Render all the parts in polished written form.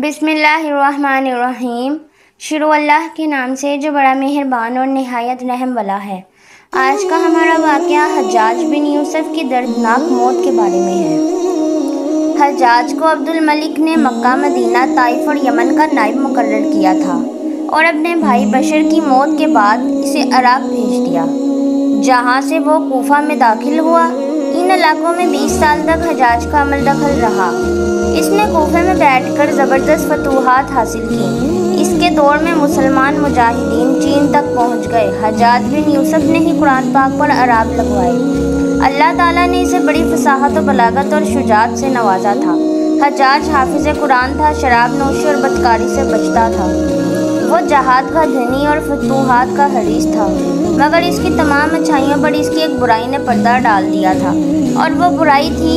बिस्मिल्लाहिर्रहमानिर्रहीम। शुरू अल्लाह के नाम से जो बड़ा मेहरबान और निहायत रहम वाला है। आज का हमारा वाक़या हज्जाज बिन यूसुफ की दर्दनाक मौत के बारे में है। हज्जाज को अब्दुल मलिक ने मक्का, मदीना, ताइफ और यमन का नाइब मुकर्रर किया था और अपने भाई बशर की मौत के बाद इसे इराक़ भेज दिया, जहाँ से वो कूफा में दाखिल हुआ। इन इलाकों में 20 साल तक हज्जाज का अमल दखल रहा। इसने कूफे में बैठकर ज़बरदस्त फतूहात हासिल की। इसके दौर में मुसलमान मुजाहिदीन चीन तक पहुँच गए। हज्जाज बिन यूसुफ ने ही कुरान पाक पर अराब लगवाए। अल्लाह ताला ने इसे बड़ी फसाहत और बलागत और शुजात से नवाजा था। हज्जाज हाफिज़ कुरान था, शराब नोशी और बदकारी से बचता था। वो जहाद का धनी और फतूहात का हरीस था, मगर इसकी तमाम अच्छाइयों पर इसकी एक बुराई ने पर्दा डाल दिया था, और वो बुराई थी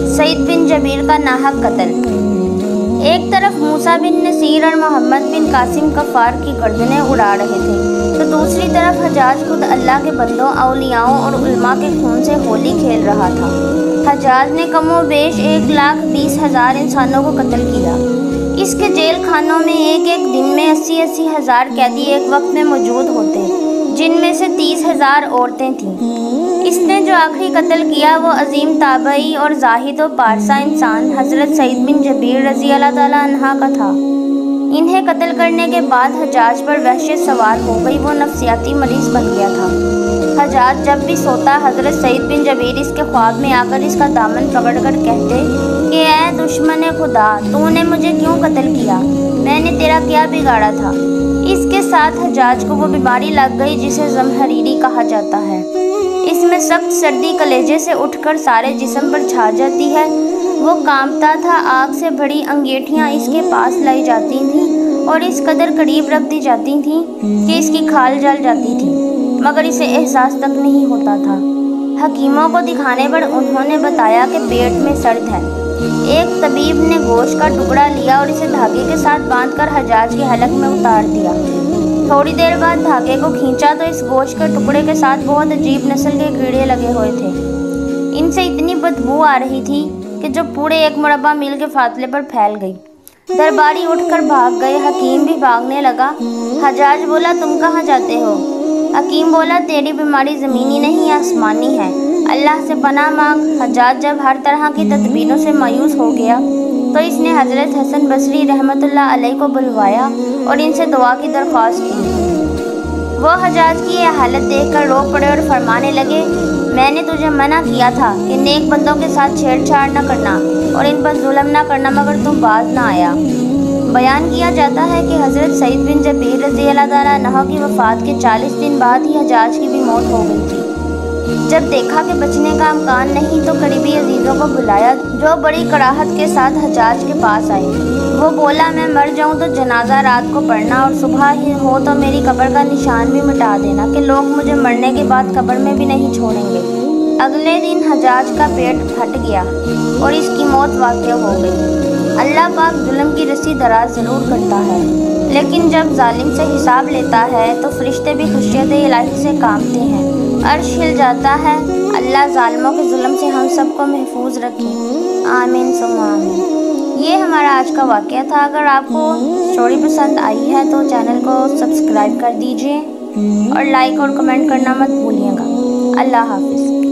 सईद बिन जबीर का नाहक कत्ल। एक तरफ मूसा बिन नसीर और मोहम्मद बिन कासिम कफ़ार की गर्दनें उड़ा रहे थे, तो दूसरी तरफ हज्जाज खुद अल्लाह के बंदों, औलियाओं और उलमा के खून से होली खेल रहा था। हज्जाज ने कमोबेश 1,20,000 इंसानों को कत्ल किया। इसके जेल खानों में एक एक दिन में 80-80 हज़ार कैदी एक वक्त में मौजूद होते, जिनमें से 30,000 औरतें थीं। इसने जो आखिरी कत्ल किया वो अजीम ताबई और जाहिद और पारसा इंसान हज़रत सईद बिन जबीर रज़ी अल्लाह ताला अन्हा का था। इन्हें कत्ल करने के बाद हज्जाज पर वहशत सवार हो गई। वो नफ्सियाती मरीज़ बन गया था। हज्जाज जब भी सोता, हज़रत सईद बिन जबीर इसके ख्वाब में आकर इसका दामन पकड़कर कहते कि ऐ दुश्मन खुदा, तूने मुझे क्यों कत्ल किया? मैंने तेरा क्या बिगाड़ा था? इसके साथ हज्जाज को वो बीमारी लग गई जिसे ज़महरीरी कहा जाता है। इसमें सख्त सर्दी कलेजे से उठकर सारे जिस्म पर छा जाती है। वो कांपता था। आग से भरी अंगीठियाँ इसके पास लाई जाती थीं और इस कदर करीब रख दी जाती थीं कि इसकी खाल जल जाती थी, मगर इसे एहसास तक नहीं होता था। हकीमों को दिखाने पर उन्होंने बताया कि पेट में सर्द है। एक तबीब ने गोश्त का टुकड़ा लिया और इसे धागे के साथ बांधकर हज्जाज के हलक में उतार दिया। थोड़ी देर बाद धागे को खींचा तो इस गोश्त के टुकड़े के साथ बहुत अजीब नस्ल के कीड़े लगे हुए थे। इनसे इतनी बदबू आ रही थी कि जो पूरे 1 मुरब्बा मील के फासले पर फैल गई। दरबारी उठकर भाग गए। हकीम भी भागने लगा। हज्जाज बोला, तुम कहाँ जाते हो? हकीम बोला, तेरी बीमारी ज़मीनी नहीं आसमानी है, अल्लाह से पनाह मांग। हज्जाज जब हर तरह की तदबीरों से मायूस हो गया तो इसने हज़रत हसन बसरी रहमतुल्लाह अलैह को बुलवाया और इनसे दुआ की दरख्वास्त की। वो हज्जाज की यह हालत देखकर रो पड़े और फरमाने लगे, मैंने तुझे मना किया था कि नेक बंदों के साथ छेड़छाड़ न करना और इन पर जुल्म न करना, मगर तू बाज न आया। बयान किया जाता है कि हज़रत सईद बिन जबीर रज़ी अल्लाह ताला अन्हु की वफ़ात के 40 दिन बाद ही हज्जाज की भी मौत हो गई थी। जब देखा कि बचने का इम्कान नहीं तो करीबी अजीज़ों को बुलाया, जो बड़ी कड़ाहत के साथ हज्जाज के पास आए। वो बोला, मैं मर जाऊं तो जनाजा रात को पढ़ना और सुबह ही हो तो मेरी कब्र का निशान भी मिटा देना कि लोग मुझे मरने के बाद कब्र में भी नहीं छोड़ेंगे। अगले दिन हज्जाज का पेट फट गया और इसकी मौत वाक़या हो गई। अल्लाह पाक जुल्म की रस्सी दराज ज़रूर करता है, लेकिन जब जालिम से हिसाब लेता है तो फरिश्ते भी खुशियत इलाही से कांपते हैं। अर्श हिल जाता है। अल्लाह ज़ालिमों के जुल्म से हम सबको महफूज रखे। आमीन सुम्मा आमीन। ये हमारा आज का वाक़या था। अगर आपको स्टोरी पसंद आई है तो चैनल को सब्सक्राइब कर दीजिए और लाइक और कमेंट करना मत भूलिएगा। अल्लाह हाफिज़।